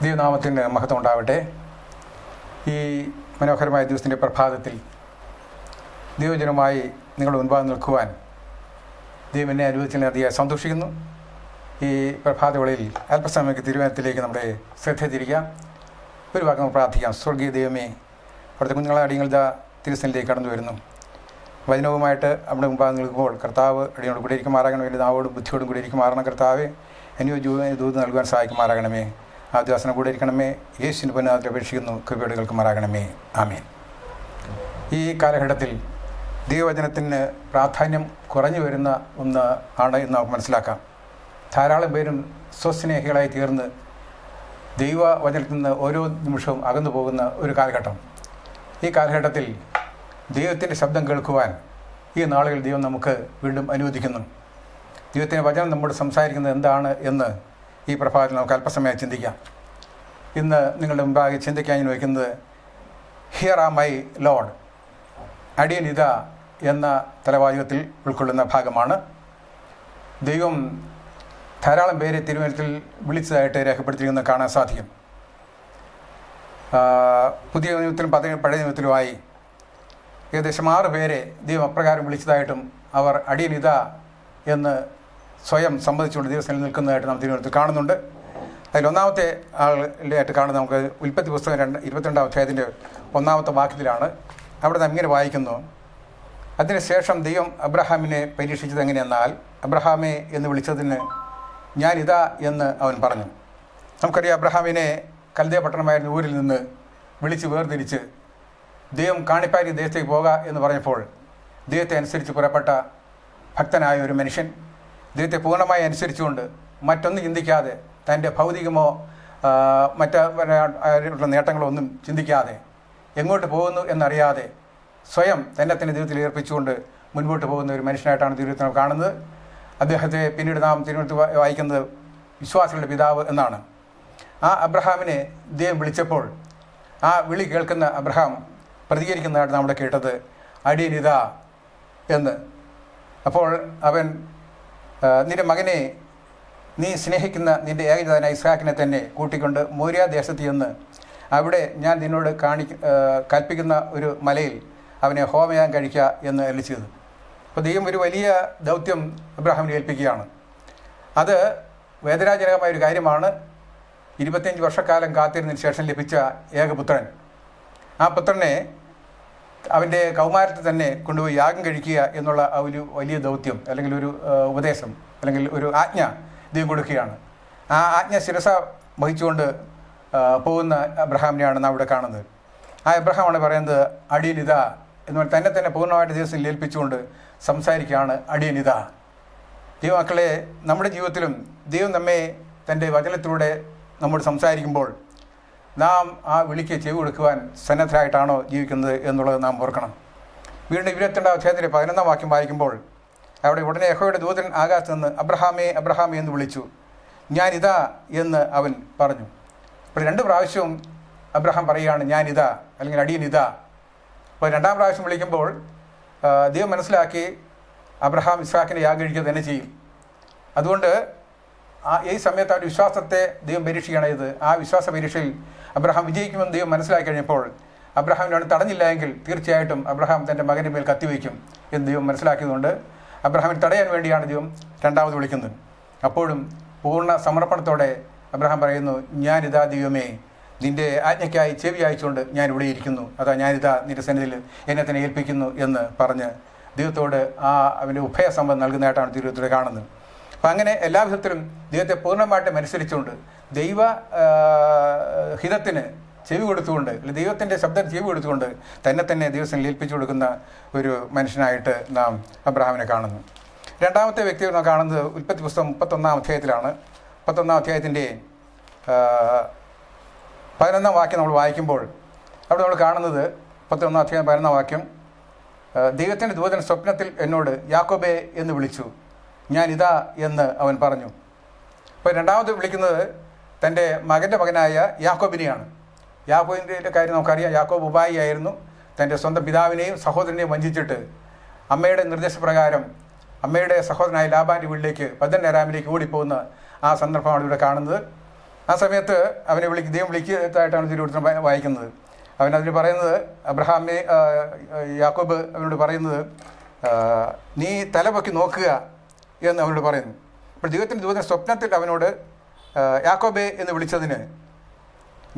ദൈവനാമത്തിന് മഹത്വം ഉണ്ടാവട്ടെ. ഈ മനോഹരമായ ദിവസത്തിൻ്റെ പ്രഭാതത്തിൽ ദൈവജനമായി നിങ്ങളുടെ മുൻപാകെ നിൽക്കുവാൻ ദൈവം എന്നെ അനുവദിച്ചതിൽ അധികം സന്തോഷിക്കുന്നു. ഈ പ്രഭാതവേളയിൽ അല്പസമയത്ത് തിരുവനന്തപുരത്തിലേക്ക് നമ്മുടെ ശ്രദ്ധ തിരിക്കാം. ഒരു വാക്ക് നമുക്ക് പ്രാർത്ഥിക്കാം. സ്വർഗീയ ദൈവമേ, അവിടുത്തെ കുഞ്ഞുങ്ങളെ അടിയങ്ങൾ തിരുസനിലേക്ക് കടന്നു വരുന്നു. വചനവുമായിട്ട് അവിടെ മുമ്പാകെ നിൽക്കുമ്പോൾ കർത്താവ് അടിയോട് കൂടെ ഇരിക്കുമാറാകണമേ. നാവോടും ബുദ്ധിയോടും കൂടെ ഇരിക്കുമാറണം. കർത്താവെ, അനുയോജ്യമായ ദൂത് നൽകുവാൻ സഹായിക്കുമാറാകണമേ. ആ ദിവസം കൂടെ ഇരിക്കണമേ. യേശുവിന് പൊന്നാതിൽ അപേക്ഷിക്കുന്നു. കൃപയോടെ കേൾക്കുമാറാകണമേ. ആമേൻ. ഈ കാലഘട്ടത്തിൽ ദൈവവചനത്തിന് പ്രാധാന്യം കുറഞ്ഞു വരുന്ന ഒന്ന് ആണ് എന്ന് നമുക്ക് മനസ്സിലാക്കാം. ധാരാളം പേരും സ്വസ്നേഹികളായി തീർന്ന് ദൈവവചനത്തിൽ നിന്ന് ഓരോ നിമിഷവും അകന്നു പോകുന്ന ഒരു കാലഘട്ടം. ഈ കാലഘട്ടത്തിൽ ദൈവത്തിൻ്റെ ശബ്ദം കേൾക്കുവാൻ ഈ നാളുകളിൽ ദൈവം നമുക്ക് വീണ്ടും അനുവദിക്കുന്നു. ദൈവത്തിൻ്റെ വചനം നമ്മോട് സംസാരിക്കുന്നത് എന്താണ് എന്ന് ഈ പ്രഭാതത്തിൽ നമുക്ക് അല്പസമയം ചിന്തിക്കാം. ഇന്ന് നിങ്ങളുടെ മുമ്പാകെ ചിന്തിക്കാൻ ഞാൻ വയ്ക്കുന്നത് ഹിയർ ആ മൈ ലോഡ്, അടിയൻ ഇതാ എന്ന തലവാചകത്തിൽ ഉൾക്കൊള്ളുന്ന ഭാഗമാണ്. ദൈവം ധാരാളം പേരെ തിരുവനന്തപുരത്തിൽ വിളിച്ചതായിട്ട് രേഖപ്പെടുത്തിയിരിക്കുന്നത് കാണാൻ സാധിക്കും. പുതിയ നിയമത്തിലും പഴയ നിയമത്തിലുമായി ഏകദേശം 6 പേരെ ദൈവം അപ്രകാരം വിളിച്ചതായിട്ടും അവർ അടിയൻ ഇതാ എന്ന് സ്വയം സമ്മതിച്ചുകൊണ്ട് ദിവസം നിൽക്കുന്നതായിട്ട് നാം തിരുവനന്തപുരത്തിൽ കാണുന്നുണ്ട്. അതിലൊന്നാമത്തെ ആളിലായിട്ട് കാണുന്നത് നമുക്ക് ഉൽപ്പത്തി പുസ്തകം 22-ാം അധ്യായത്തിൻ്റെ 1-ാമത്തെ വാക്യത്തിലാണ്. അവിടെ നാം ഇങ്ങനെ വായിക്കുന്നു: അതിനുശേഷം ദൈവം അബ്രഹാമിനെ പരീക്ഷിച്ചത് എങ്ങനെയെന്നാൽ, അബ്രഹാമേ എന്ന് വിളിച്ചതിന് ഞാനിതാ എന്ന് അവൻ പറഞ്ഞു. നമുക്കറിയാം, അബ്രഹാമിനെ കൽദയ പട്ടണമായിരുന്ന ഊരിൽ നിന്ന് വിളിച്ച് വേർതിരിച്ച് ദൈവം കാണിപ്പാരി ദേശത്തേക്ക് പോകുക എന്ന് പറഞ്ഞപ്പോൾ ദൈവത്തെ അനുസരിച്ച് പുറപ്പെട്ട ഭക്തനായ ഒരു മനുഷ്യൻ, ദൈവത്തെ പൂർണ്ണമായി അനുസരിച്ചുകൊണ്ട് മറ്റൊന്നും ചിന്തിക്കാതെ, തൻ്റെ ഭൗതികമോ മറ്റുള്ള നേട്ടങ്ങളോ ഒന്നും ചിന്തിക്കാതെ, എങ്ങോട്ട് പോകുന്നു എന്നറിയാതെ സ്വയം തന്നെ ദൈവത്തിൽ ഏർപ്പിച്ചുകൊണ്ട് മുൻപോട്ട് പോകുന്ന ഒരു മനുഷ്യനായിട്ടാണ് തിരുവനന്തപുരത്ത് നാം കാണുന്നത്. അദ്ദേഹത്തെ പിന്നീട് നാം തിരുവനന്തപുരത്ത് വായിക്കുന്നത് വിശ്വാസികളുടെ പിതാവ് എന്നാണ്. ആ അബ്രഹാമിനെ ദൈവം വിളിച്ചപ്പോൾ ആ വിളി കേൾക്കുന്ന അബ്രഹാം പ്രതികരിക്കുന്നതായിട്ട് നമ്മുടെ കേട്ടത് അടിയനിതാ എന്ന്. അപ്പോൾ അവൻ, നിന്റെ മകനെ, നീ സ്നേഹിക്കുന്ന നിൻ്റെ ഏകജാതനായ ഇസ്ഹാക്കിനെ തന്നെ കൂട്ടിക്കൊണ്ട് മോര്യ ദേശത്ത് ചെന്ന് അവിടെ ഞാൻ നിന്നോട് കൽപ്പിക്കുന്ന ഒരു മലയിൽ അവനെ ഹോമയാഗം കഴിക്കുക എന്ന് അരുളി ചെയ്തു. അപ്പോൾ ദൈവം ഒരു വലിയ ദൗത്യം അബ്രഹാമിനെ ഏൽപ്പിക്കുകയാണ്. അത് വേദനാജനകമായൊരു കാര്യമാണ്. 25 വർഷക്കാലം കാത്തിരുന്നതിന് ശേഷം ലഭിച്ച ഏകപുത്രൻ, ആ പുത്രനെ അവൻ്റെ കൗമാരത്തിൽ തന്നെ കൊണ്ടുപോയി യാഗം കഴിക്കുക എന്നുള്ള ആ ഒരു വലിയ ദൗത്യം, അല്ലെങ്കിൽ ഒരു ഉപദേശം, അല്ലെങ്കിൽ ഒരു ആജ്ഞ ദൈവം കൊടുക്കുകയാണ്. ആ ആജ്ഞ ശിരസ വഹിച്ചുകൊണ്ട് പോകുന്ന അബ്രഹാമിനെയാണ് നാം ഇവിടെ കാണുന്നത്. ആ അബ്രഹാമാണ് പറയുന്നത് അടിയനിതാ എന്ന് പറഞ്ഞാൽ തന്നെ പൂർണ്ണമായിട്ട് ദിവസം ഏൽപ്പിച്ചുകൊണ്ട് സംസാരിക്കുകയാണ് അടിയനിതാ. ദൈവമക്കളെ, നമ്മുടെ ജീവിതത്തിലും ദൈവം നമ്മെ തൻ്റെ വചനത്തിലൂടെ നമ്മോട് സംസാരിക്കുമ്പോൾ നാം ആ വിളിക്ക് ചെവി കൊടുക്കുവാൻ സന്നദ്ധരായിട്ടാണോ ജീവിക്കുന്നത് എന്നുള്ളത് നാം ഓർക്കണം. വീണ്ടും 22-ാം അധ്യായത്തിൻ്റെ 11-ാം വാക്യം വായിക്കുമ്പോൾ അവിടെ ഉടനെ യഹോവയുടെ ദൂതൻ ആകാശത്ത് നിന്ന് അബ്രഹാമേ അബ്രഹാമേ എന്ന് വിളിച്ചു, ഞാനിതാ എന്ന് അവൻ പറഞ്ഞു. അപ്പോൾ 2 പ്രാവശ്യവും അബ്രഹാം പറയുകയാണ് ഞാനിതാ, അല്ലെങ്കിൽ അടിയനിതാ. അപ്പോൾ 2-ാം പ്രാവശ്യം വിളിക്കുമ്പോൾ ദൈവം മനസ്സിലാക്കി അബ്രഹാം ഇസ്ഹാക്കിനെ യാഗം കഴിക്കുക തന്നെ ചെയ്യും. അതുകൊണ്ട് ഈ സമയത്ത് അവരുടെ വിശ്വാസത്തെ ദൈവം പരീക്ഷിക്കുകയാണ് ചെയ്തത്. ആ വിശ്വാസ പരീക്ഷയിൽ അബ്രഹാം വിജയിക്കുമെന്ന് ദൈവം മനസ്സിലാക്കി കഴിഞ്ഞപ്പോൾ അബ്രഹാമിനോട് തടഞ്ഞില്ല എങ്കിൽ തീർച്ചയായിട്ടും അബ്രഹാം തൻ്റെ മകൻ്റെ മേൽ കത്തിവയ്ക്കും എന്ന് ദൈവം മനസ്സിലാക്കിയതുകൊണ്ട് അബ്രഹാമിനെ തടയാൻ വേണ്ടിയാണ് ദൈവം 2ാമത് വിളിക്കുന്നത്. അപ്പോഴും പൂർണ്ണ സമർപ്പണത്തോടെ അബ്രഹാം പറയുന്നു, ഞാനിതാ ദൈവമേ, നിൻ്റെ ആജ്ഞയ്ക്കായി ചെവി അയച്ചുകൊണ്ട് ഞാൻ ഇവിടെ ഇരിക്കുന്നു. അതാ ഞാനിതാ നിൻ്റെ സന്നിധിയിൽ എന്നെ തന്നെ ഏൽപ്പിക്കുന്നു എന്ന് പറഞ്ഞ് ദൈവത്തോട് അവൻ്റെ ഉഭയസമ്മതം നൽകുന്നതായിട്ടാണ് ദൈവത്തോടെ കാണുന്നത്. അപ്പം അങ്ങനെ എല്ലാ വിധത്തിലും ദൈവത്തെ പൂർണ്ണമായിട്ടും അനുസരിച്ചുകൊണ്ട് ദൈവ ഹിതത്തിന് ചെവി കൊടുത്തുകൊണ്ട്, അല്ലെങ്കിൽ ദൈവത്തിൻ്റെ ശബ്ദം ചെവി കൊടുത്തുകൊണ്ട് തന്നെ ദൈവത്തിൽ ഏൽപ്പിച്ചു കൊടുക്കുന്ന ഒരു മനുഷ്യനായിട്ട് നാം അബ്രഹാമിനെ കാണുന്നു. 2ാമത്തെ വ്യക്തിയെ നാം കാണുന്നത് ഉൽപ്പത്തി പുസ്തകം 31-ാം അധ്യായത്തിലാണ്. 31-ാം അധ്യായത്തിൻ്റെ 11-ാം വാക്യം നമ്മൾ വായിക്കുമ്പോൾ അവിടെ നമ്മൾ കാണുന്നത് 31-ാം അധ്യായം 11-ാം വാക്യം, ദൈവത്തിൻ്റെ ദൂതൻ സ്വപ്നത്തിൽ എന്നോട് യാക്കോബേ എന്ന് വിളിച്ചു, ഞാനിതാ എന്ന് അവൻ പറഞ്ഞു. അപ്പോൾ 2ാമത് വിളിക്കുന്നത് തൻ്റെ മകൻ്റെ മകനായ യാക്കോബിനെയാണ്. യാക്കോബിൻ്റെ കാര്യം നമുക്കറിയാം. യാക്കോബ് ഉപായി ആയിരുന്നു. തൻ്റെ സ്വന്തം പിതാവിനെയും സഹോദരനെയും വഞ്ചിച്ചിട്ട് അമ്മയുടെ നിർദ്ദേശപ്രകാരം അമ്മയുടെ സഹോദരനായ ലാബാൻ്റെ വീട്ടിലേക്ക് പദ്ദൻ അരാമിലേക്ക് ഓടിപ്പോകുന്ന ആ സന്ദർഭമാണ് ഇവിടെ കാണുന്നത്. ആ സമയത്ത് അവനെ ദൈവം വിളിക്കുന്നതായിട്ടാണ് തിരുവചനം വായിക്കുന്നത്. അവനതിന് പറയുന്നത്, അബ്രഹാമിനെ യാക്കോബ് അവനോട് പറയുന്നത്, നീ തലപൊക്കി നോക്കുക എന്ന് അവനോട് പറയുന്നു. അപ്പോൾ ദൈവത്തിൻ്റെ ദൂതൻ സ്വപ്നത്തിൽ അവനോട് യാക്കോബേ എന്ന് വിളിച്ചതിന്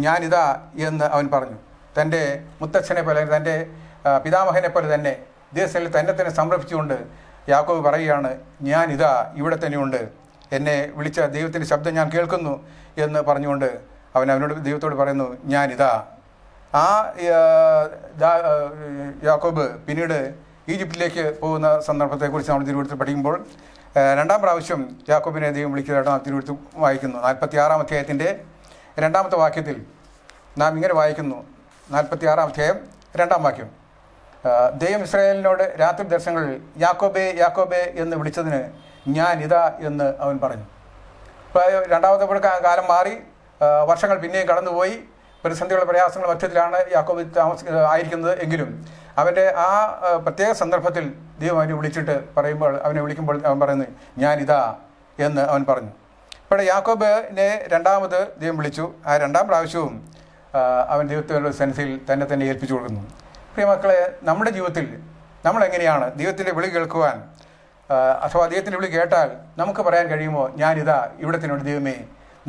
ഞാനിതാ എന്ന് അവൻ പറഞ്ഞു. തൻ്റെ മുത്തച്ഛനെ പോലെ, തൻ്റെ പിതാമഹനെ പോലെ തന്നെ ദൈവത്തിൽ തന്നെ സമർപ്പിച്ചുകൊണ്ട് യാക്കോബ് പറയുകയാണ്, ഞാനിതാ ഇവിടെ തന്നെയുണ്ട്, എന്നെ വിളിച്ച ദൈവത്തിൻ്റെ ശബ്ദം ഞാൻ കേൾക്കുന്നു എന്ന് പറഞ്ഞുകൊണ്ട് അവനോട് ദൈവത്തോട് പറയുന്നു, ഞാനിതാ. ആ യാക്കോബ് പിന്നീട് ഈജിപ്തിലേക്ക് പോകുന്ന സന്ദർഭത്തെക്കുറിച്ച് നമ്മൾ തിരുവചനത്തിൽ പഠിക്കുമ്പോൾ രണ്ടാം പ്രാവശ്യം യാക്കോബിനെ ദൈവം വിളിക്കുന്നതായിട്ട് നാം തിരുവചനം വായിക്കുന്നു. 46-ാം അധ്യായത്തിൻ്റെ 2-ാമത്തെ വാക്യത്തിൽ നാം ഇങ്ങനെ വായിക്കുന്നു. 46-ാം അധ്യായം 2-ാം വാക്യം, ദൈവം ഇസ്രായേലിനോട് രാത്രി ദർശനങ്ങളിൽ യാക്കോബേ യാക്കോബേ എന്ന് വിളിച്ചതിന് ഞാനിതാ എന്ന് അവൻ പറഞ്ഞു. ഇപ്പോൾ രണ്ടാമത്തെ കാലം മാറി, വർഷങ്ങൾ പിന്നെയും കടന്നുപോയി, പ്രതിസന്ധികളുടെ പ്രയാസങ്ങളുടെ മധ്യത്തിലാണ് യാക്കോബ് ആയിരിക്കുന്നത്. എങ്കിലും അവൻ്റെ ആ പ്രത്യേക സന്ദർഭത്തിൽ ദൈവം അവനെ വിളിച്ചിട്ട് പറയുമ്പോൾ, അവനെ വിളിക്കുമ്പോൾ അവൻ പറയുന്നത് ഞാനിതാ എന്ന് അവൻ പറഞ്ഞു. ഇപ്പോൾ യാക്കോബിനെ രണ്ടാമത് ദൈവം വിളിച്ചു. ആ രണ്ടാം പ്രാവശ്യവും അവൻ ദൈവത്തിൻ്റെ സന്നിധിയിൽ തന്നെ ഏൽപ്പിച്ചു കൊടുക്കുന്നു. പ്രിയമക്കളെ, നമ്മുടെ ജീവിതത്തിൽ നമ്മളെങ്ങനെയാണ് ദൈവത്തിൻ്റെ വിളി കേൾക്കുവാൻ, അഥവാ ദൈവത്തിൻ്റെ വിളി കേട്ടാൽ നമുക്ക് പറയാൻ കഴിയുമോ, ഞാനിതാ ഇവിടെ തന്നെയുണ്ട് ദൈവമേ,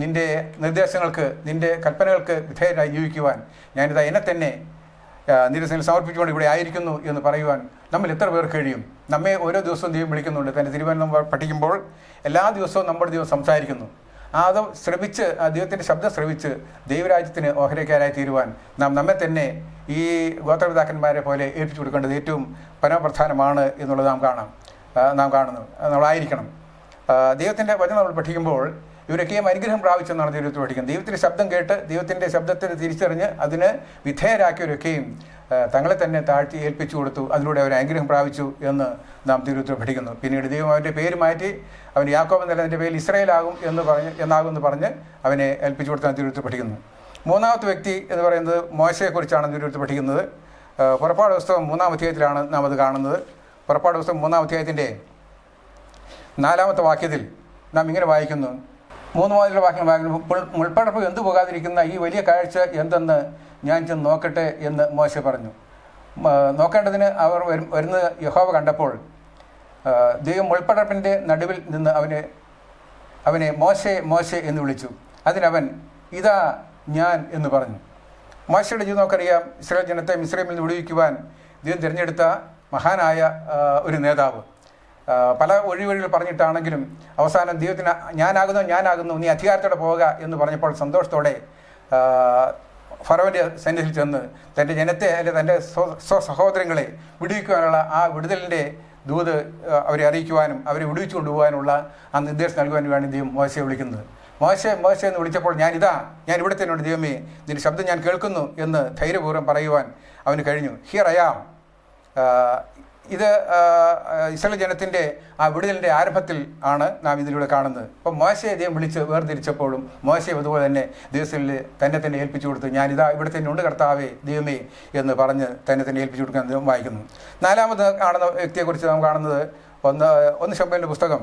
നിൻ്റെ നിർദ്ദേശങ്ങൾക്ക്, നിൻ്റെ കൽപ്പനകൾക്ക് വിധേയനായി ജീവിക്കുവാൻ ഞാനിതാ എന്നെ തന്നെ നിന്റെ സമർപ്പിച്ചുകൊണ്ട് ഇവിടെ ആയിരിക്കുന്നു എന്ന് പറയുവാൻ നമ്മൾ എത്ര പേർ കഴിയും? നമ്മെ ഓരോ ദിവസവും ദൈവം വിളിക്കുന്നുണ്ട്. തന്നെ തിരുവനന്തപുരം പഠിക്കുമ്പോൾ എല്ലാ ദിവസവും നമ്മുടെ ദൈവം സംസാരിക്കുന്നു. അത് ശ്രമിച്ച്, ദൈവത്തിൻ്റെ ശബ്ദം ശ്രമിച്ച് ദൈവരാജ്യത്തിന് ഓഹരിക്കാരായി തീരുവാൻ നമ്മെ തന്നെ ഈ ഗോത്രപിതാക്കന്മാരെ പോലെ ഏൽപ്പിച്ചു കൊടുക്കേണ്ടത് ഏറ്റവും പരമപ്രധാനമാണ് എന്നുള്ളത് നാം കാണുന്നു, നമ്മളായിരിക്കണം. ദൈവത്തിൻ്റെ വചനം നമ്മൾ പഠിക്കുമ്പോൾ ഇവരൊക്കെയും അനുഗ്രഹം പ്രാപിച്ചെന്നാണ് ദൈവത്തിൽ പഠിക്കുന്നത്. ദൈവത്തിൻ്റെ ശബ്ദം കേട്ട് ദൈവത്തിൻ്റെ ശബ്ദത്തിന് തിരിച്ചറിഞ്ഞ് അതിന് വിധേയരാക്കിയവരൊക്കെയും തങ്ങളെ തന്നെ താഴ്ത്തി ഏൽപ്പിച്ചു കൊടുത്തു. അതിലൂടെ അവർ അനുഗ്രഹം പ്രാപിച്ചു എന്ന് നാം തിരുവത്തിൽ പഠിക്കുന്നു. പിന്നീട് ദൈവം അവൻ്റെ പേര് മാറ്റി അവൻ യാക്കോബ് എന്നല്ല, അതിൻ്റെ പേര് ഇസ്രായേലാകും എന്നാകുമെന്ന് പറഞ്ഞ് അവനെ ഏൽപ്പിച്ചു കൊടുത്താൽ തിരുവത്തിൽ പഠിക്കുന്നു. മൂന്നാമത്തെ വ്യക്തി എന്ന് പറയുന്നത് മോശയെക്കുറിച്ചാണ് തിരുവത്തിൽ പഠിക്കുന്നത്. പുറപ്പാട് പുസ്തകം 3-ാം അധ്യായത്തിലാണ് നാം അത് കാണുന്നത്. പുറപ്പാട് പുസ്തകം 3-ാം അധ്യായത്തിൻ്റെ 4-ാമത്തെ വാക്യത്തിൽ നാം ഇങ്ങനെ വായിക്കുന്നു. 3 മുതലുള്ള വാക്യം വായിക്കുന്നു. മുൾപ്പടർപ്പ് എന്തു പോകാതിരിക്കുന്ന ഈ വലിയ കാഴ്ച എന്തെന്ന് ഞാൻ ചെന്ന് നോക്കട്ടെ എന്ന് മോശ പറഞ്ഞു. നോക്കേണ്ടതിന് അവർ വരുന്നത് യഹോവ കണ്ടപ്പോൾ ദൈവം മുൾപ്പടർപ്പിൻ്റെ നടുവിൽ നിന്ന് അവനെ മോശെ മോശെ എന്ന് വിളിച്ചു. അതിനവൻ ഇതാ ഞാൻ എന്ന് പറഞ്ഞു. മോശയുടെ ജീവിതം നമുക്കറിയാം. ഇസ്രായേൽ ജനത്തെ മിസ്രൈമിൽ നിന്ന് വിടുവിക്കുവാൻ ദൈവം തിരഞ്ഞെടുത്ത മഹാനായ ഒരു നേതാവ്. പല ഒഴിവഴികൾ പറഞ്ഞിട്ടാണെങ്കിലും അവസാനം ദൈവത്തിന് ഞാനാകുന്നു നീ അധികാരത്തോടെ പോവുക എന്ന് പറഞ്ഞപ്പോൾ സന്തോഷത്തോടെ ഫറോൻ്റെ സന്നിധിയിൽ ചെന്ന് തൻ്റെ ജനത്തെ, അല്ലെങ്കിൽ തൻ്റെ സഹോദരങ്ങളെ വിടുവിക്കുവാനുള്ള ആ വിടുതലിൻ്റെ ദൂത് അവരെ അറിയിക്കുവാനും അവരെ വിടുവിച്ചു കൊണ്ടുപോകാനുള്ള ആ നിർദ്ദേശം നൽകുവാനും വേണ്ടി ദൈവം മോശയെ വിളിക്കുന്നത്. മോശെ എന്ന് വിളിച്ചപ്പോൾ ഞാൻ ഇവിടെ തന്നെയുണ്ട് ദൈവമേ, നിന്റെ ശബ്ദം ഞാൻ കേൾക്കുന്നു എന്ന് ധൈര്യപൂർവ്വം പറയുവാൻ അവന് കഴിഞ്ഞു. Here I am. ഇത് ഇസ്രായേൽ ജനത്തിൻ്റെ ആ വിടുതലിൻ്റെ ആരംഭത്തിൽ ആണ് നാം ഇതിലൂടെ കാണുന്നത്. അപ്പം മോശയെ ദൈവം വിളിച്ച് വേർതിരിച്ചപ്പോഴും മോശയെ അതുപോലെ തന്നെ ദിവസത്തിൽ തന്നെ ഏൽപ്പിച്ചു കൊടുത്ത് ഞാനിതാ ഇവിടെ തന്നെ ഉണ്ട് കർത്താവേ ദൈവമേ എന്ന് പറഞ്ഞ് തന്നെ ഏൽപ്പിച്ചു കൊടുക്കാൻ ദൈവം വായിക്കുന്നു. 4-ാമത് കാണുന്ന വ്യക്തിയെക്കുറിച്ച് നാം കാണുന്നത് ഒന്ന് ശമൂവേലിൻ്റെ പുസ്തകം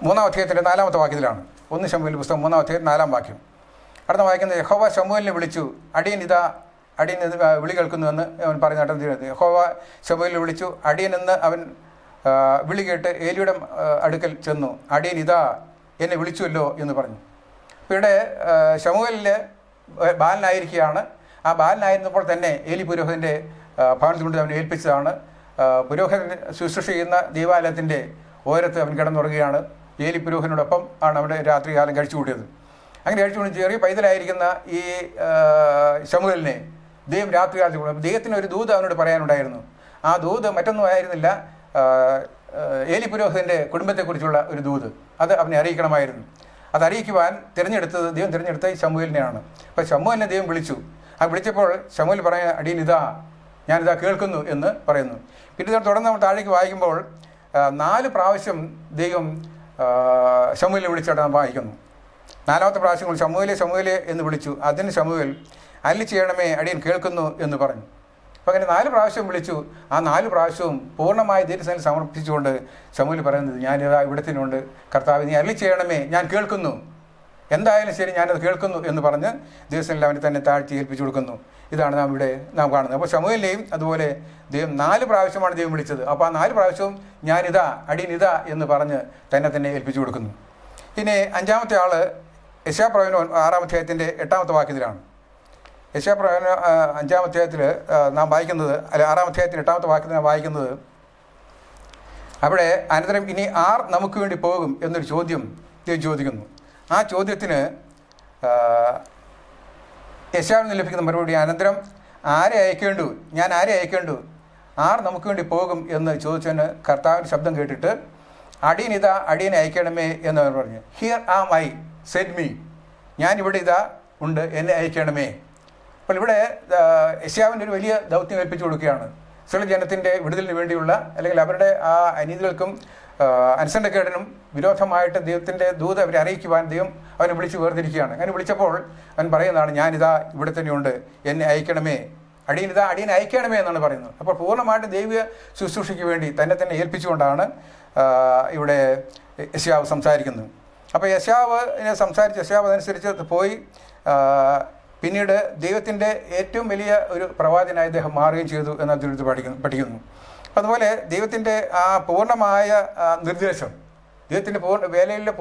3-ാം അധ്യായത്തിൻ്റെ 4-ാമത്തെ വാക്യത്തിലാണ്. 1 ശമൂവേലിൻ്റെ പുസ്തകം 3-ാം അധ്യായം 4-ാം വാക്യം. അടുത്ത വായിക്കുന്നത്, യഹോവ ശമൂവേലിനെ വിളിച്ചു, അടിയൻ വിളി കേൾക്കുന്നുവെന്ന് അവൻ പറഞ്ഞ നടന്നിരുന്നത്. യഹോവ ശമൂവേലിനെ വിളിച്ചു, അടിയനെന്ന് അവൻ വിളി കേട്ട് ഏലിയുടെ അടുക്കൽ ചെന്നു. അടിയൻ എന്നെ വിളിച്ചുവല്ലോ എന്ന് പറഞ്ഞു. അപ്പോൾ ഇവിടെ ശമൂവേലിൽ ബാലനായിരിക്കുകയാണ്. ആ ബാലനായിരുന്നപ്പോൾ തന്നെ ഏലി പുരോഹിതൻ്റെ ഭവനത്തിൽ കൊണ്ട് അവനെ ഏൽപ്പിച്ചതാണ്. പുരോഹിതൻ ശുശ്രൂഷ ചെയ്യുന്ന ദൈവാലയത്തിൻ്റെ ഓരത്ത് അവൻ കിടന്നുറങ്ങുകയാണ്. ഏലി പുരോഹിതനോടൊപ്പം ആണ് അവിടെ രാത്രികാലം കഴിച്ചു കൂട്ടിയത്. അങ്ങനെ കഴിച്ചുകൊണ്ട് ചെറിയ പൈതലായിരിക്കുന്ന ഈ ശമൂവേലിനെ ദൈവം രാത്രികാലത്ത് ദൈവത്തിന് ഒരു ദൂത് അവനോട് പറയാനുണ്ടായിരുന്നു. ആ ദൂത് മറ്റൊന്നും ആയിരുന്നില്ല, ഏലി പുരോഹിതൻ്റെ കുടുംബത്തെക്കുറിച്ചുള്ള ഒരു ദൂത്. അത് അവനെ അറിയിക്കണമായിരുന്നു. അത് അറിയിക്കുവാൻ ദൈവം തിരഞ്ഞെടുത്ത ഈ ശമൂവേലിനെയാണ്. അപ്പോൾ ശമൂവേലിനെ ദൈവം വിളിച്ചു. വിളിച്ചപ്പോൾ ശമൂവേൽ പറയാൻ അടിയൻ ഞാനിതാ കേൾക്കുന്നു എന്ന് പറയുന്നു. പിന്നെ തുടർന്ന് നമ്മൾ താഴേക്ക് വായിക്കുമ്പോൾ 4 പ്രാവശ്യം ദൈവം ശമൂവേലിനെ വിളിച്ചിട്ട് നാം വായിക്കുന്നു. 4-ാമത്തെ പ്രാവശ്യം ശമൂവേലേ എന്ന് വിളിച്ചു. അതിന് ശമൂവേൽ അല്ലി ചെയ്യണമേ അടിയൻ കേൾക്കുന്നു എന്ന് പറഞ്ഞു. അപ്പോൾ അങ്ങനെ 4 പ്രാവശ്യം വിളിച്ചു. ആ 4 പ്രാവശ്യവും പൂർണ്ണമായ ദൈവസന്നിധിയിൽ സമർപ്പിച്ചുകൊണ്ട് ശമൂവേൽ പറയുന്നത് ഞാനിതാ ഇവിടെ തന്നെയുണ്ട് കർത്താവേ, നീ അല്ലി ചെയ്യണമേ, ഞാൻ കേൾക്കുന്നു. എന്തായാലും ശരി, ഞാനത് കേൾക്കുന്നു എന്ന് പറഞ്ഞ് ദൈവത്തിൽ അവനെ തന്നെ താഴ്ത്തി ഏൽപ്പിച്ചു കൊടുക്കുന്നു. ഇതാണ് നാം കാണുന്നത്. അപ്പോൾ ശമൂവേലിനെയും അതുപോലെ ദൈവം 4 പ്രാവശ്യമാണ് ദൈവം വിളിച്ചത്. അപ്പോൾ ആ 4 പ്രാവശ്യവും ഞാനിതാ, അടിയനിതാ എന്ന് പറഞ്ഞ് തന്നെ ഏൽപ്പിച്ചു കൊടുക്കുന്നു. ഇനി 5-ാമത്തെ ആൾ യെശയ്യാപ്രവചനം 6-ാം അധ്യായത്തിൻ്റെ 8-ാമത്തെ വാക്യത്തിലാണ്. യെശയ്യാപ്രവചനം 5-ാം അധ്യായത്തിൽ നാം വായിക്കുന്നത്, അല്ല 6-ാം അധ്യായത്തിൻ്റെ 8-ാമത്തെ വാക്യത്തിൽ നാം വായിക്കുന്നത്, അവിടെ അനന്തരം ഇനി ആർ നമുക്ക് വേണ്ടി പോകും എന്നൊരു ചോദ്യം ദൈവം ചോദിക്കുന്നു. ആ ചോദ്യത്തിന് യെശയ്യാവിന് ലഭിക്കുന്ന മറുപടി, അനന്തരം ആരെ അയക്കേണ്ടു, ഞാൻ ആരെ അയക്കേണ്ടു, ആർ നമുക്ക് വേണ്ടി പോകും എന്ന് ചോദിച്ചതിന് കർത്താവിൻ്റെ ശബ്ദം കേട്ടിട്ട് അടിയനിതാ, അടിയനെ അയക്കണമേ എന്ന് പറഞ്ഞു. Here am I, send me, ഞാനിവിടെ ഇതാ ഉണ്ട്, എന്നെ അയക്കണമേ. അപ്പോൾ ഇവിടെ യെശയ്യാവിൻ്റെ ഒരു വലിയ ദൗത്യം ഏൽപ്പിച്ചു കൊടുക്കുകയാണ്. ഇസ്രായേൽ ജനത്തിൻ്റെ വിടുതലിന് വേണ്ടിയുള്ള, അല്ലെങ്കിൽ അവരുടെ ആ അനീതികൾക്കും അനുസരണക്കേടിനും വിരോധമായിട്ട് ദൈവത്തിൻ്റെ ദൂത അവരെ അറിയിക്കുവാൻ ദൈവം അവനെ വിളിച്ച് വേർതിരിക്കുകയാണ്. അങ്ങനെ വിളിച്ചപ്പോൾ അവൻ പറയുന്നതാണ്, ഞാനിതാ ഇവിടെ തന്നെയുണ്ട്, എന്നെ അയക്കണമേ, അടിയനിതാ, അടിയനെ അയക്കണമേ എന്നാണ് പറയുന്നത്. അപ്പോൾ പൂർണ്ണമായിട്ട് ദൈവീയ ശുശ്രൂഷയ്ക്ക് വേണ്ടി തന്നെ ഏൽപ്പിച്ചുകൊണ്ടാണ് ഇവിടെ യെശയ്യാവ് സംസാരിക്കുന്നത്. അപ്പോൾ യെശയ്യാവ് അതനുസരിച്ച് പോയി പിന്നീട് ദൈവത്തിൻ്റെ ഏറ്റവും വലിയ ഒരു പ്രവാചകനായി അദ്ദേഹം മാറുകയും ചെയ്തു എന്ന് അതിൽ പഠിക്കുന്നു. അതുപോലെ ദൈവത്തിൻ്റെ ആ പൂർണ്ണമായ നിർദ്ദേശം, ദൈവത്തിൻ്റെ വേലയിലെ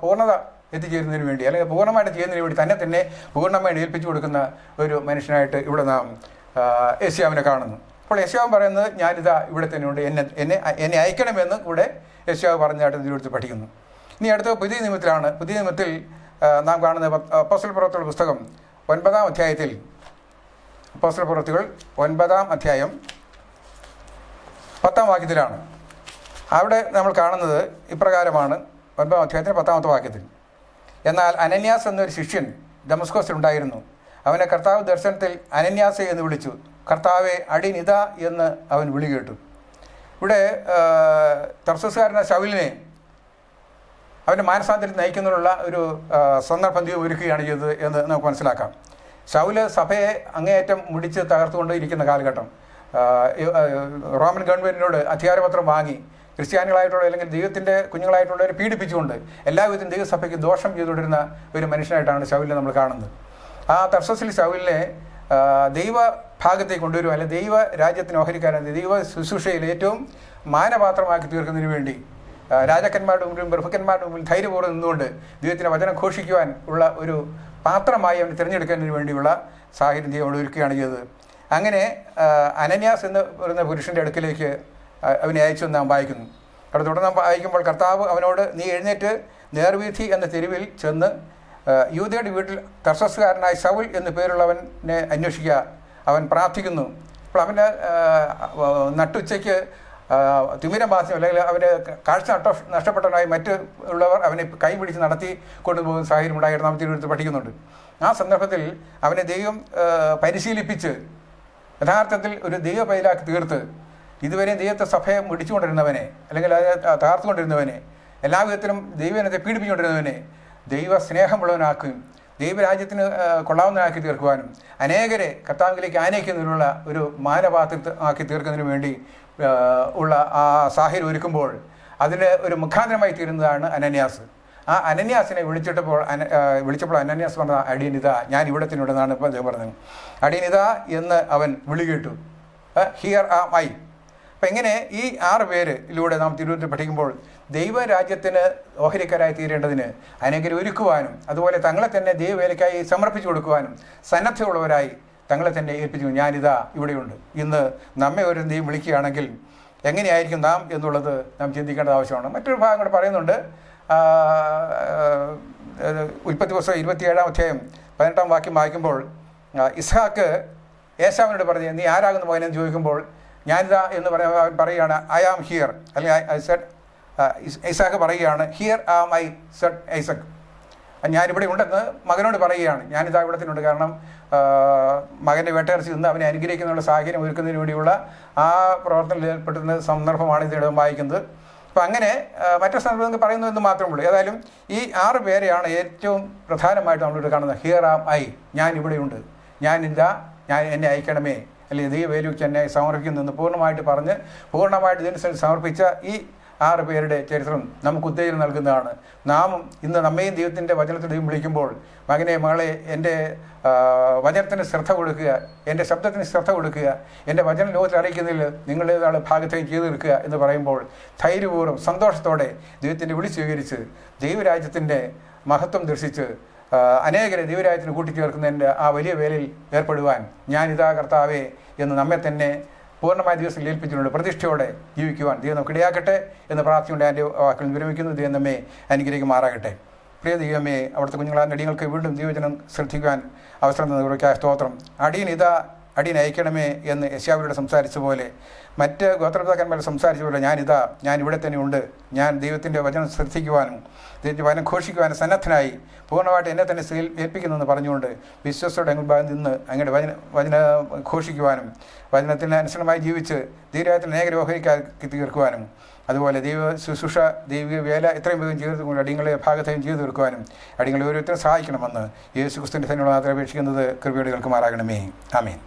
പൂർണ്ണത എത്തിച്ചേരുന്നതിന് വേണ്ടി, അല്ലെങ്കിൽ പൂർണ്ണമായിട്ട് ചെയ്യുന്നതിന് വേണ്ടി തന്നെ പൂർണ്ണമായിട്ട് ഏൽപ്പിച്ചു കൊടുക്കുന്ന ഒരു മനുഷ്യനായിട്ട് ഇവിടെ നാം യെശയ്യാവിനെ കാണുന്നു. അപ്പോൾ യെശയ്യാവ് പറയുന്നത്, ഞാനിതാ ഇവിടെ തന്നെയുണ്ട്, എന്നെ അയക്കണമെന്ന് ഇവിടെ യെശയ്യാവ് പറഞ്ഞായിട്ട് ഇതിലെടുത്ത് പഠിക്കുന്നു. ഇനി അടുത്ത പുതിയ നിയമത്തിലാണ്. പുതിയ നിയമത്തിൽ നാം കാണുന്ന അപ്പോസ്തല പ്രവൃത്തികളുടെ പുസ്തകം 9-ാം അധ്യായത്തിൽ, അപ്പോസ്തല പ്രവൃത്തികൾ 9-ാം അധ്യായം 10-ാം വാക്യത്തിലാണ്. അവിടെ നമ്മൾ കാണുന്നത് ഇപ്രകാരമാണ്. 9-ാം അധ്യായത്തിന് 10-ാമത്തെ വാക്യത്തിൽ, എന്നാൽ അനന്യാസ് എന്നൊരു ശിഷ്യൻ ദമസ്കോസിലുണ്ടായിരുന്നു. അവനെ കർത്താവ് ദർശനത്തിൽ അനന്യാസെ എന്ന് വിളിച്ചു. കർത്താവെ, അടിയനിതാ എന്ന് അവൻ വിളി കേട്ടു. ഇവിടെ തർസൂസുകാരനായ ശൗലിനെ അവൻ്റെ മാനസാന്തരത്തിൽ നയിക്കുന്നതിനുള്ള ഒരു സന്ദർഭം ദൈവം ഒരുക്കുകയാണ് ചെയ്തത് എന്ന് നമുക്ക് മനസ്സിലാക്കാം. ശൗല് സഭയെ അങ്ങേയറ്റം മുടിച്ച് തകർത്തുകൊണ്ടിരിക്കുന്ന കാലഘട്ടം, റോമൻ ഗവൺമെൻറ്റിനോട് അധികാരപത്രം വാങ്ങി ക്രിസ്ത്യാനികളായിട്ടുള്ള, അല്ലെങ്കിൽ ദൈവത്തിൻ്റെ കുഞ്ഞുങ്ങളായിട്ടുള്ളവരെ പീഡിപ്പിച്ചുകൊണ്ട് എല്ലാവിധം ദൈവസഭയ്ക്ക് ദോഷം ചെയ്തുകൊണ്ടിരുന്ന ഒരു മനുഷ്യനായിട്ടാണ് ശൗലിനെ നമ്മൾ കാണുന്നത്. ആ തർസസിൽ ശൗലിനെ ദൈവഭാഗത്തേക്ക് കൊണ്ടുവരും, അല്ലെങ്കിൽ ദൈവ രാജ്യത്തിന് ഓഹരിക്കാരൻ, ദൈവ ശുശ്രൂഷയിൽ ഏറ്റവും മാനപാത്രമാക്കി തീർക്കുന്നതിന് വേണ്ടി രാജാക്കന്മാരുടെ മുമ്പിലും പ്രഭുക്കന്മാരുടെ മുമ്പിൽ ധൈര്യപൂർവ്വം നിന്നുകൊണ്ട് ദൈവത്തിൻ്റെ വചനം ഘോഷിക്കുവാൻ ഉള്ള ഒരു പാത്രമായി അവനെ തിരഞ്ഞെടുക്കുന്നതിന് വേണ്ടിയുള്ള സാഹചര്യം ദൈവം ഒരുക്കുകയാണ് ചെയ്തത്. അങ്ങനെ അനന്യാസ് എന്ന് പറയുന്ന പുരുഷൻ്റെ അടുക്കിലേക്ക് അവനെ അയച്ചു നാം വായിക്കുന്നു. അവിടെ തുടർന്ന് വായിക്കുമ്പോൾ കർത്താവ് അവനോട്, നീ എഴുന്നേറ്റ് നേർവീഥി എന്ന തെരുവിൽ ചെന്ന് യൂദയുടെ വീട്ടിൽ തർസസ്സുകാരനായ ശൗൽ എന്നു പേരുള്ളവനെ അന്വേഷിക്കുക, അവൻ പ്രാർത്ഥിക്കുന്നു. അപ്പോൾ അവന് നട്ടുച്ചയ്ക്ക് തിമിരം ബാധിച്ചു, അല്ലെങ്കിൽ അവന് കാഴ്ച നഷ്ടപ്പെട്ടവനായി മറ്റ് ഉള്ളവർ അവനെ കൈപിടിച്ച് നടത്തി കൊണ്ടുപോകുന്ന സാഹചര്യം ഉണ്ടായിരുന്നു. നാം തിരുവനന്തപുരത്ത് പഠിക്കുന്നുണ്ട്. ആ സന്ദർഭത്തിൽ അവനെ ദൈവം പരിശീലിപ്പിച്ച് യഥാർത്ഥത്തിൽ ഒരു ദൈവ പൈലാക്കി തീർത്ത്, ഇതുവരെ ദൈവത്തെ സഭയെ മുടിച്ചുകൊണ്ടിരുന്നവനെ, അല്ലെങ്കിൽ അതിനെ തകർത്തുകൊണ്ടിരുന്നവനെ, എല്ലാവിധത്തിലും ദൈവജനത്തെ പീഡിപ്പിച്ചുകൊണ്ടിരുന്നവനെ ദൈവ സ്നേഹമുള്ളവനാക്കുകയും ദൈവരാജ്യത്തിന് കൊള്ളാവുന്നതാക്കി തീർക്കുവാനും അനേകരെ കർത്താവിലേക്ക് ആനയിക്കുന്നതിനുള്ള ഒരു മാനപാത്രമാക്കി തീർക്കുന്നതിന് വേണ്ടി ഉള്ള ആ സാഹചര്യം ഒരുക്കുമ്പോൾ അതിന് ഒരു മുഖാന്തരമായി തീരുന്നതാണ് അനന്യാസ്. ആ അനന്യാസിനെ വിളിച്ചപ്പോൾ അനന്യാസ് പറഞ്ഞ, അടിയനിതാ, ഞാൻ ഇവിടെ തന്നെയുണ്ടെന്നാണ് ഇപ്പോൾ അദ്ദേഹം പറഞ്ഞത്. അടിയനിതാ എന്ന് അവൻ വിളി കേട്ടു. Here am I. അപ്പം എങ്ങനെ ഈ 6 പേരിലൂടെ നാം തിരുവനന്തപുരത്ത് പഠിക്കുമ്പോൾ ദൈവരാജ്യത്തിന് ഓഹരിക്കാരായി തീരേണ്ടതിന് അനേകരെ ഒരുക്കുവാനും, അതുപോലെ തങ്ങളെ തന്നെ ദൈവവേലയ്ക്കായി സമർപ്പിച്ചു കൊടുക്കുവാനും സന്നദ്ധയുള്ളവരായി തങ്ങളെ തന്നെ ഏൽപ്പിച്ചു. ഞാനിതാ ഇവിടെയുണ്ട്. ഇന്ന് നമ്മെ ഒരു ദൈവം വിളിക്കുകയാണെങ്കിൽ എങ്ങനെയായിരിക്കും നാം എന്നുള്ളത് നാം ചിന്തിക്കേണ്ടത് ആവശ്യമാണ്. മറ്റൊരു ഭാഗം കൂടെ പറയുന്നുണ്ട്. ഉൽപ്പത്തി പുസ്തകം 27-ാം അധ്യായം 18-ാം വാക്യം വായിക്കുമ്പോൾ ഇസ്ഹാക്ക് ഏശാവിനോട് പറഞ്ഞ്, നീ ആരാകുന്ന മകനെന്ന് ചോദിക്കുമ്പോൾ ഞാനിതാ എന്ന് അവൻ പറയുകയാണ്, ഐ ആം ഹിയർ, അല്ലെങ്കിൽ ഐ സെഡ്, ഇസാക്ക് പറയുകയാണ്, here am I said Isaac, ഞാനിവിടെ ഉണ്ടെന്ന് മകനോട് പറയുകയാണ്. ഞാനിതാ ഇവിടെ തന്നെയുണ്ട്. കാരണം മകൻ്റെ വേട്ടയിറച്ചി നിന്ന് അവനെ അനുഗ്രഹിക്കുന്നുള്ള സാഹചര്യം ഒരുക്കുന്നതിന് വേണ്ടിയുള്ള ആ പ്രവർത്തനത്തിൽ ഏർപ്പെടുന്ന സന്ദർഭമാണ് ഇതിനിടെ വായിക്കുന്നത്. അപ്പം അങ്ങനെ മറ്റു സന്ദർഭങ്ങൾ പറയുന്നതെന്ന് മാത്രമേ ഉള്ളൂ. ഏതായാലും ഈ 6 പേരെയാണ് ഏറ്റവും പ്രധാനമായിട്ട് നമ്മളിവിടെ കാണുന്നത്. ഹിയർ ആം ഐ, ഞാൻ ഇവിടെയുണ്ട്, ഞാനിതാ, എന്നെ അയക്കണമേ, അല്ലെങ്കിൽ ദൈവവേലയ്ക്ക് എന്നെ സമർപ്പിക്കുന്നെന്ന് പൂർണ്ണമായിട്ട് പറഞ്ഞ് പൂർണ്ണമായിട്ട് ഇതിനനുസരിച്ച് സമർപ്പിച്ച ഈ 6 പേരുടെ ചരിത്രം നമുക്ക് ഉത്തേജനം നൽകുന്നതാണ്. നാമും ഇന്ന് നമ്മയും ദൈവത്തിൻ്റെ വചനത്തിൽ ദൈവം വിളിക്കുമ്പോൾ, മകനെ മകളെ എൻ്റെ വചനത്തിന് ശ്രദ്ധ കൊടുക്കുക, എൻ്റെ ശബ്ദത്തിന് ശ്രദ്ധ കൊടുക്കുക, എൻ്റെ വചനം ലോകത്തിൽ അറിയിക്കുന്നതിൽ നിങ്ങളേതാണ് ഭാഗത്തേക്ക് ചെയ്തു തീർക്കുക എന്ന് പറയുമ്പോൾ ധൈര്യപൂർവ്വം സന്തോഷത്തോടെ ദൈവത്തിൻ്റെ വിളി സ്വീകരിച്ച് ദൈവരാജ്യത്തിൻ്റെ മഹത്വം ദർശിച്ച് അനേകരെ ദൈവരാജ്യത്തിന് കൂട്ടിച്ചേർക്കുന്നതിൻ്റെ ആ വലിയ വേലയിൽ ഏർപ്പെടുവാൻ ഞാനിതാ കർത്താവേ എന്ന് നമ്മെ തന്നെ പൂർണ്ണമായ ദിവസത്തിൽ ഏൽപ്പിച്ചിട്ടുണ്ട്. പ്രതിഷ്ഠയോടെ ജീവിക്കുവാൻ ദൈവം നമുക്ക് ഇടയാക്കട്ടെ എന്ന് പ്രാർത്ഥിച്ചുകൊണ്ട് എൻ്റെ വാക്കുകൾ വിരമിക്കുന്നു. ദൈവം നമ്മെ അനുഗ്രഹിക്കുമാറാകട്ടെ. പ്രിയ ദൈവമേ, അവിടുത്തെ കുഞ്ഞുങ്ങളായ അടിയങ്ങൾക്ക് വീണ്ടും ദൈവജനം ശ്രദ്ധിക്കുവാൻ അവസരം തന്നവർക്കായ സ്തോത്രം. അടിയൻ അയക്കണമേ എന്ന് യെശയ്യാവിലൂടെ സംസാരിച്ച പോലെ, മറ്റ് ഗോത്രപിതാക്കന്മാർ സംസാരിച്ച പോലെ ഞാൻ ഇവിടെ തന്നെ ഉണ്ട്. ഞാൻ ദൈവത്തിൻ്റെ വചനം ശ്രദ്ധിക്കുവാനും ദൈവത്തിൻ്റെ വചനം ഘോഷിക്കുവാനും സന്നദ്ധനായി പൂർണ്ണമായിട്ട് എന്നെ തന്നെ ഏൽപ്പിക്കുന്നെന്ന് പറഞ്ഞുകൊണ്ട് വിശ്വസത്തോടെ ഭാഗത്ത് നിന്ന് അങ്ങയുടെ വചന ഘോഷിക്കുവാനും വചനത്തിന് അനുസരണമായി ജീവിച്ച് ദൈവരാജ്യത്തിൽ അനേക ഓഹരിക്കാക്കി തീർക്കുവാനും അതുപോലെ ദൈവ ശുശ്രൂഷ ദൈവിക വേല എത്രയും വേഗം ചെയ്തുകൊണ്ട് അടിയങ്ങളെ ഭാഗത്തേയും ചെയ്തു തീർക്കുവാനും അടിയങ്ങളെ ഓരോരുത്തരും സഹായിക്കണമെന്ന് യേശു ക്രിസ്തുവിൻ്റെ തന്നെ മാത്രം അപേക്ഷിക്കുന്നത് കൃപയോടെ കേൾക്കുമാറാകണമേ. ആമേൻ.